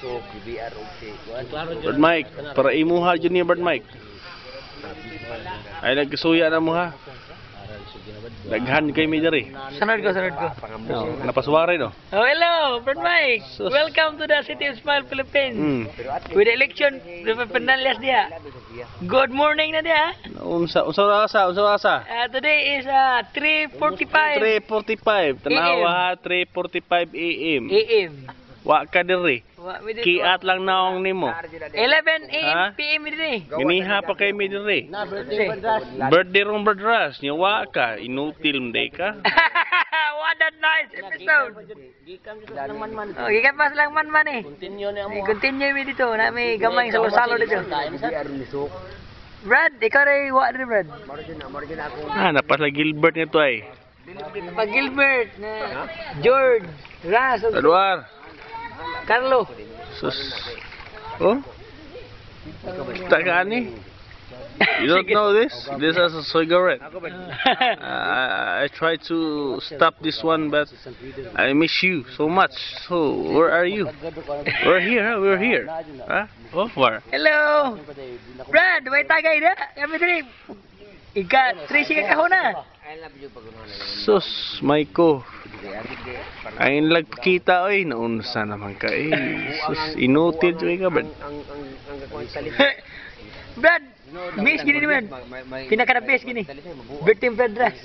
So, PBR okay. Brad Mike, para imuha dyan niya Brad Mike. Ay nagkasuya na mo ha. Daghan kay mi diri. Sunod ko. Oh, napasware no. Oh, hello, Brad Mike. Welcome to the City of Smile, Philippines. With the election, Penalias dia. Good morning na dia. Unsa asa? Today is 3:45 3:45. Tanawa ha, 3:45 AM. Wa ka diri. Kiat lang naong nimo. 11 AM PM diri. Giniha pa kay mi diri. Birthday rong Bradras, nya wa ka, inutil mday ka. What a nice episode. Oh, gikan pa lang man eh. Continue mi dito, na may gamay salo-salo dito. Brad, ikaw rin wa rin Brad. Napas la Gilbert nito ay. Pa Gilbert na George, Ras, Edward. Carlo. Sus. Oh? Tagani? You don't know this? This is a cigarette. I try to stop this one, but I miss you so much. So, where are you? We're here, huh? We're here. Huh? Oh, where? Hello. Brad, may tagay na. Kami diri. Ika, 3 ka kahuna. Sus, Maiko. Ay nagkita oy, naunsa naman ka eh. Sus, inutil ka Brad. Brad, miss gini man. Pinaka-best gini. Birthday Brad Ras.